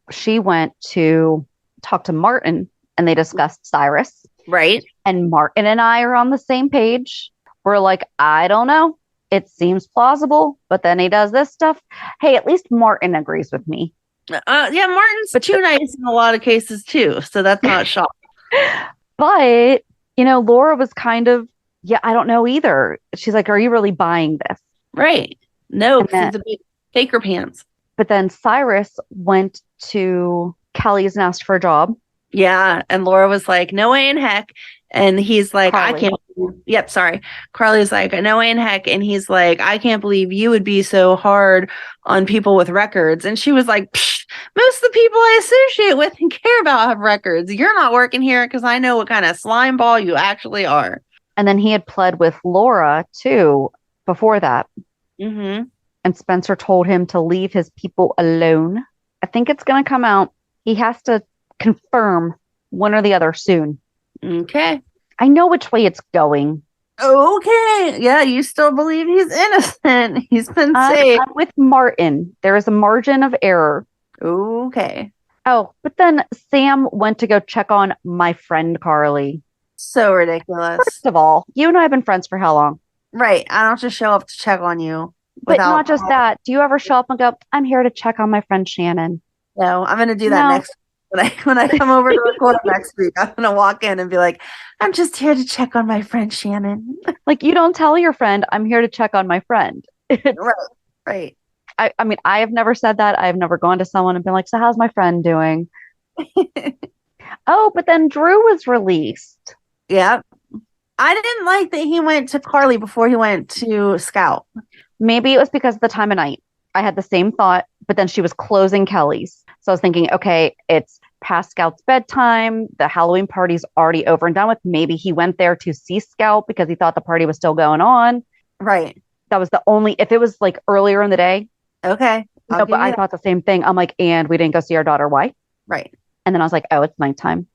She went to talk to Martin and they discussed Cyrus. Right. And Martin and I are on the same page. We're like, I don't know. It seems plausible, but then he does this stuff. Hey, at least Martin agrees with me. Yeah, Martin's too nice in a lot of cases too, so that's not shocking. But, Laura was kind of, I don't know either. She's like, are you really buying this? Right. No, because he's a big faker pants. But then Cyrus went to Kelly's and asked for a job. Yeah, and Laura was like, no way in heck. And he's like, Carly. I can't. Yep, sorry. Carly's like, no way in heck. And he's like, I can't believe you would be so hard on people with records. And she was like, most of the people I associate with and care about have records. You're not working here because I know what kind of slime ball you actually are. And then he had pled with Laura too before that. Mm-hmm. And Spencer told him to leave his people alone. I think it's going to come out. He has to confirm one or the other soon. Okay. I know which way it's going. Okay. Yeah, you still believe he's innocent. He's been saved. I'm with Martin. There is a margin of error. Okay. Oh, but then Sam went to go check on my friend Carly. So ridiculous. First of all, you and I have been friends for how long? Right. I don't just show up to check on you. But not just that. Do you ever show up and go, I'm here to check on my friend Shannon? No, I'm going to do that next when I come over to record next week. I'm going to walk in and be like, I'm just here to check on my friend Shannon. Like, you don't tell your friend, I'm here to check on my friend. Right. I mean, I have never said that. I've never gone to someone and been like, so how's my friend doing? Oh, but then Drew was released. Yeah. I didn't like that he went to Carly before he went to Scout. Maybe it was because of the time of night. I had the same thought, but then she was closing Kelly's. So I was thinking, okay, it's past Scout's bedtime. The Halloween party's already over and done with. Maybe he went there to see Scout because he thought the party was still going on. Right. That was the only, if it was like earlier in the day. Okay. No, but I thought the same thing. I'm like, and we didn't go see our daughter. Why? Right. And then I was like, oh, it's nighttime.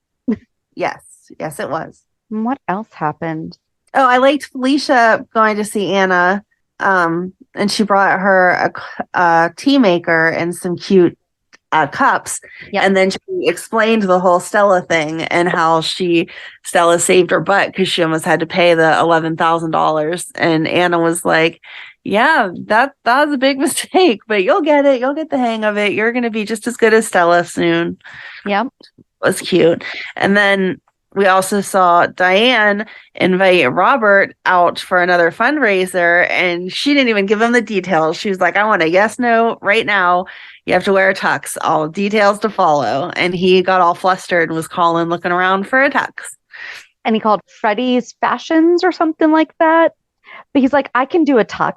Yes, it was. What else happened? Oh, I liked Felicia going to see Anna. And she brought her a tea maker and some cute cups. Yep. And then she explained the whole Stella thing and how Stella saved her butt because she almost had to pay the $11,000. And Anna was like, yeah, that was a big mistake, but you'll get it. You'll get the hang of it. You're going to be just as good as Stella soon. Yep. It was cute. And then we also saw Diane invite Robert out for another fundraiser, and she didn't even give him the details. She was like, I want a yes, no right now. You have to wear a tux, all details to follow. And he got all flustered and was looking around for a tux. And he called Freddie's Fashions or something like that. But he's like, I can do a tux.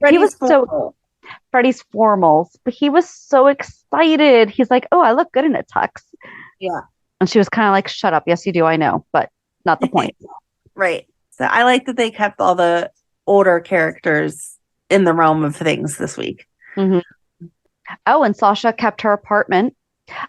Freddie's Formals. But he was so excited. He's like, oh, I look good in a tux. Yeah. And she was kind of like, shut up. Yes, you do. I know, but not the point. Right. So I like that they kept all the older characters in the realm of things this week. Mm-hmm. Oh, and Sasha kept her apartment.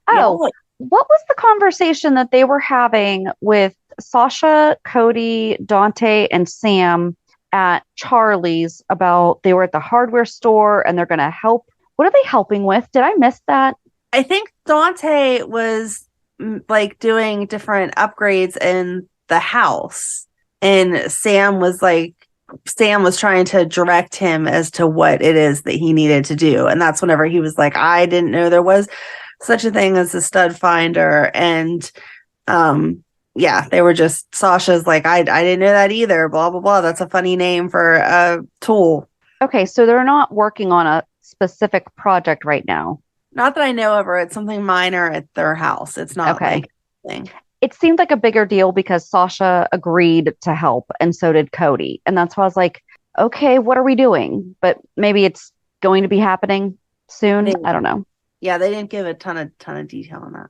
Oh, yeah. What was the conversation that they were having with Sasha, Cody, Dante, and Sam at Charlie's about they were at the hardware store and they're going to help? What are they helping with? Did I miss that? I think Dante was like doing different upgrades in the house, and Sam was trying to direct him as to what it is that he needed to do. And that's whenever he was like, I didn't know there was such a thing as a stud finder. And yeah, they were just, Sasha's like, I didn't know that either, blah blah blah. That's a funny name for a tool. Okay, so they're not working on a specific project right now. Not that I know of, or it's something minor at their house. It's not okay. like thing. it seemed like a bigger deal because Sasha agreed to help and so did Cody. And that's why I was like, okay, what are we doing? But maybe it's going to be happening soon. Maybe. I don't know. Yeah, they didn't give a ton of detail on that.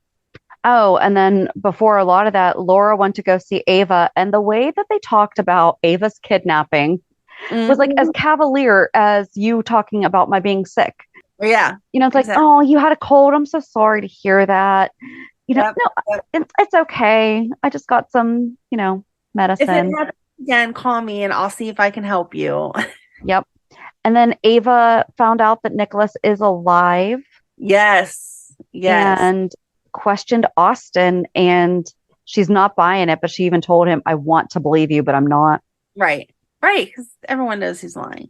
Oh, and then before a lot of that, Laura went to go see Ava. And the way that they talked about Ava's kidnapping was like as cavalier as you talking about my being sick. Yeah. You know, it's like, oh, you had a cold. I'm so sorry to hear that. You know, it's okay. I just got some, medicine. If it happens again, call me and I'll see if I can help you. Yep. And then Ava found out that Nikolas is alive. Yes. And questioned Austin, and she's not buying it, but she even told him, I want to believe you, but I'm not. Right. Because everyone knows he's lying.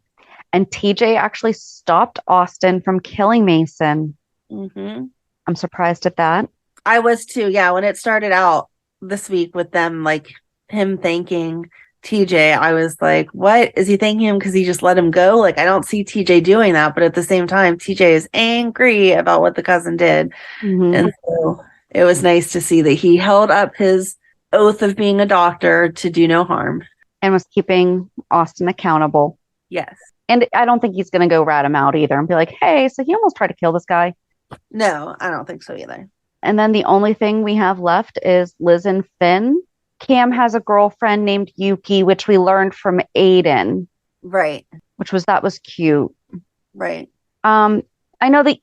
And TJ actually stopped Austin from killing Mason. Mm-hmm. I'm surprised at that. I was too. Yeah. When it started out this week with them, like him thanking TJ, I was like, what is he thanking him? Because he just let him go. Like, I don't see TJ doing that. But at the same time, TJ is angry about what the cousin did. Mm-hmm. And so it was nice to see that he held up his oath of being a doctor to do no harm. And was keeping Austin accountable. Yes. And I don't think he's going to go rat him out either and be like, hey, so he almost tried to kill this guy. No, I don't think so either. And then the only thing we have left is Liz and Finn. Cam has a girlfriend named Yuki, which we learned from Aiden. Right. That was cute. Right. I know that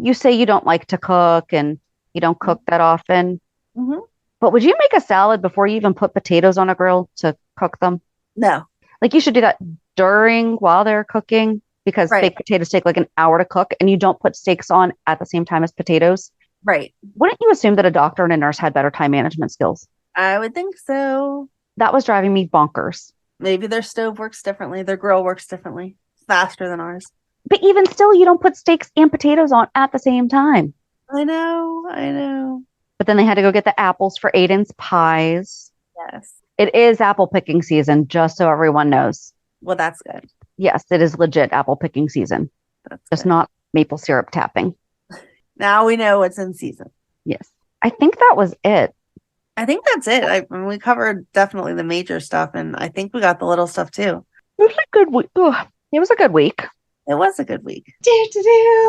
you say you don't like to cook and you don't cook that often. Mm-hmm. But would you make a salad before you even put potatoes on a grill to cook them? No. Like you should do that while they're cooking, because baked potatoes take like an hour to cook and you don't put steaks on at the same time as potatoes. Right. Wouldn't you assume that a doctor and a nurse had better time management skills? I would think so. That was driving me bonkers. Maybe their stove works differently. Their grill works differently. Faster than ours. But even still, you don't put steaks and potatoes on at the same time. I know. But then they had to go get the apples for Aiden's pies. Yes. It is apple picking season, just so everyone knows. Well, that's good. Yes, it is legit apple picking season. That's just good. Not maple syrup tapping. Now we know what's in season. Yes. I think that was it. I think that's it. We covered definitely the major stuff, and I think we got the little stuff too. It was a good week. It was a good week. It was a good week.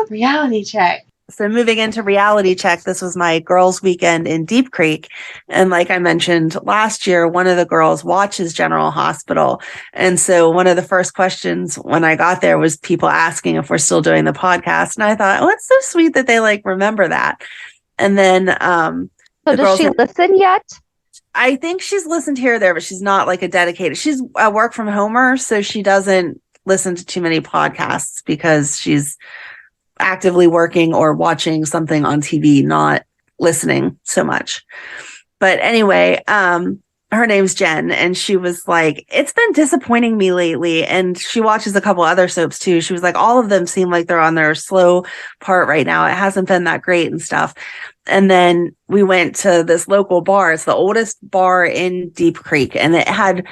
Reality check. So moving into reality check, this was my girls' weekend in Deep Creek. And like I mentioned last year, one of the girls watches General Hospital. And so one of the first questions when I got there was people asking if we're still doing the podcast. And I thought, oh, it's so sweet that they remember that. And then so does she listen yet? I think she's listened here or there, but she's not a dedicated. She's a work from homer, so she doesn't listen to too many podcasts because she's actively working or watching something on TV, not listening so much. But anyway, her name's Jen, and she was like, it's been disappointing me lately. And she watches a couple other soaps too. She was like, all of them seem like they're on their slow part right now. It hasn't been that great and stuff. And then we went to this local bar. It's the oldest bar in Deep Creek, and it had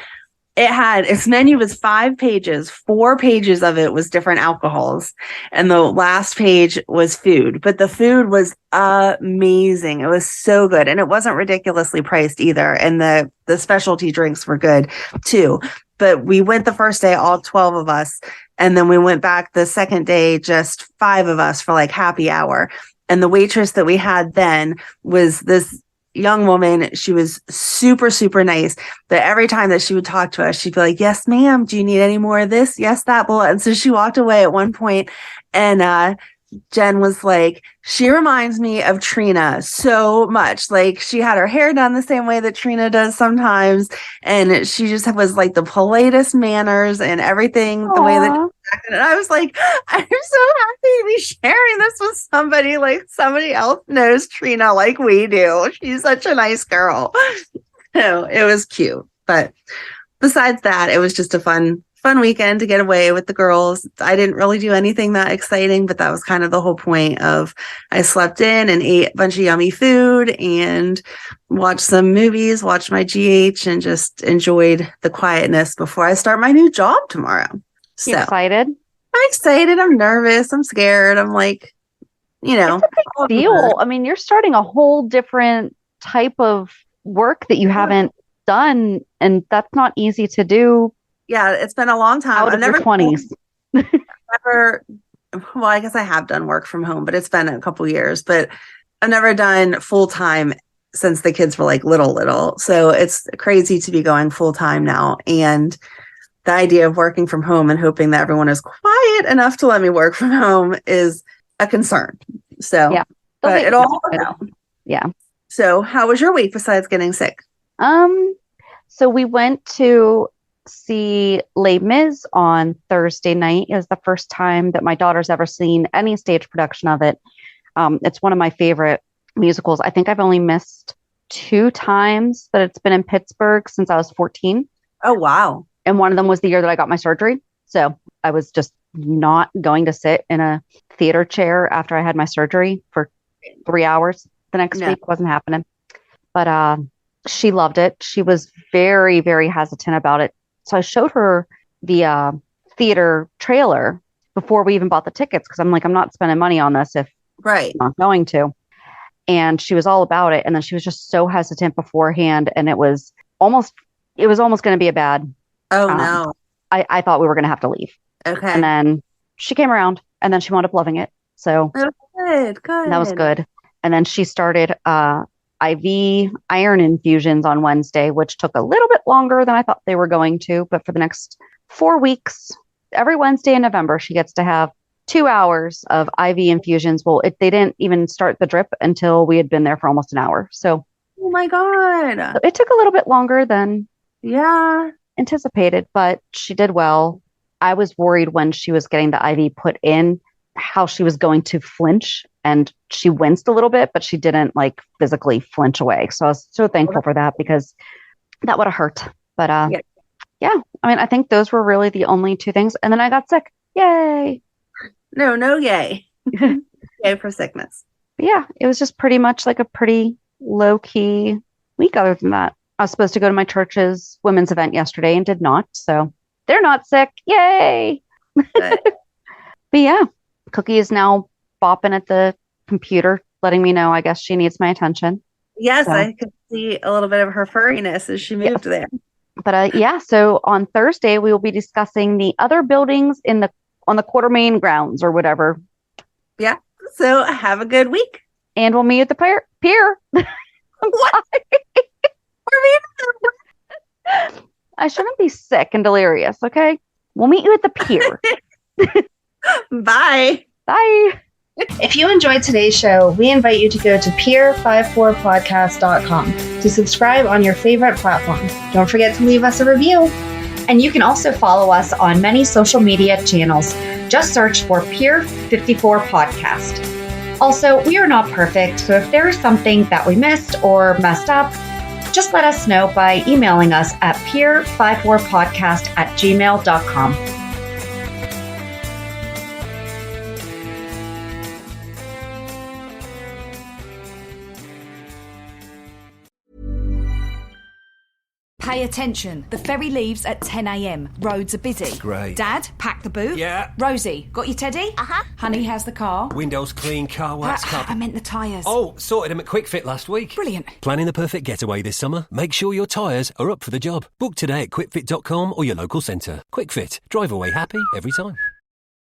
its menu was 5 pages. 4 pages of it was different alcohols, and the last page was food. But the food was amazing. It was so good, and it wasn't ridiculously priced either. And the specialty drinks were good too. But we went the first day, all 12 of us, and then we went back the second day, just 5 of us for happy hour. And the waitress that we had then was this young woman. She was super, super nice. But every time that she would talk to us, she'd be like, yes, ma'am. Do you need any more of this? Yes, that. And so she walked away at one point, and Jen was like, she reminds me of Trina so much. She had her hair done the same way that Trina does sometimes. And she just was the politest manners and everything. Aww. The way that, and I was like, I'm so happy to be sharing this with somebody. Somebody else knows Trina like we do. She's such a nice girl. So it was cute. But besides that, it was just a fun weekend to get away with the girls. I didn't really do anything that exciting, but that was kind of the whole point of I slept in and ate a bunch of yummy food and watched some movies, watched my GH, and just enjoyed the quietness before I start my new job tomorrow. You excited? I'm excited. I'm nervous. I'm scared. I'm it's a big deal. I mean, you're starting a whole different type of work that you haven't done, and that's not easy to do. Yeah, it's been a long time. Out of your 20s. Never, well, I guess I have done work from home, but it's been a couple years. But I've never done full time since the kids were like little. So it's crazy to be going full time now. And the idea of working from home and hoping that everyone is quiet enough to let me work from home is a concern. So, Yeah. but it all worked out. Yeah. So how was your week besides getting sick? So we went to see Les Mis on Thursday night. It was the first time that my daughter's ever seen any stage production of it. It's one of my favorite musicals. I think I've only missed 2 times that it's been in Pittsburgh since I was 14. Oh, wow. And one of them was the year that I got my surgery. So I was just not going to sit in a theater chair after I had my surgery for 3 hours the next week. Wasn't happening. But she loved it. She was very, very hesitant about it. So I showed her the theater trailer before we even bought the tickets, because I'm like, I'm not spending money on this if I'm not going to. And she was all about it. And then she was just so hesitant beforehand. And it was almost going to be a bad. Oh, no. I thought we were going to have to leave. Okay. And then she came around, and then she wound up loving it. So good. That was good. And then she started IV iron infusions on Wednesday, which took a little bit longer than I thought they were going to. But for the next 4 weeks, every Wednesday in November, she gets to have 2 hours of IV infusions. Well, they didn't even start the drip until we had been there for almost an hour. So, oh my God. It took a little bit longer than anticipated, but she did well. I was worried when she was getting the IV put in how she was going to flinch, and she winced a little bit, but she didn't like physically flinch away. So I was so thankful for that, because that would have hurt. But yeah, I mean, I think those were really the only 2 things. And then I got sick. Yay. No, yay. Yay for sickness. But yeah, it was just pretty much like a pretty low key week. Other than that, I was supposed to go to my church's women's event yesterday and did not. So they're not sick. Yay. But yeah, Cookie is now bopping at the computer, letting me know, I guess she needs my attention. Yes, so. I could see a little bit of her furriness as she moved there. But so on Thursday, we will be discussing the other buildings on the Quartermain grounds or whatever. Yeah. So have a good week. And we'll meet at the pier. What? I shouldn't be sick and delirious, okay? We'll meet you at the pier. Bye. Bye. If you enjoyed today's show, we invite you to go to peer54podcast.com to subscribe on your favorite platform. Don't forget to leave us a review. And you can also follow us on many social media channels. Just search for Peer54 Podcast. Also, we are not perfect, so if there is something that we missed or messed up, just let us know by emailing us at peer54podcast@gmail.com. Pay attention. The ferry leaves at 10 a.m. Roads are busy. Great. Dad, pack the boot. Yeah. Rosie, got your teddy? Uh-huh. Honey, how's the car? Windows clean, car wax, I carpet. meant the tyres. Oh, sorted them at Quick Fit last week. Brilliant. Planning the perfect getaway this summer? Make sure your tyres are up for the job. Book today at quickfit.com or your local centre. Quick Fit. Drive away happy every time.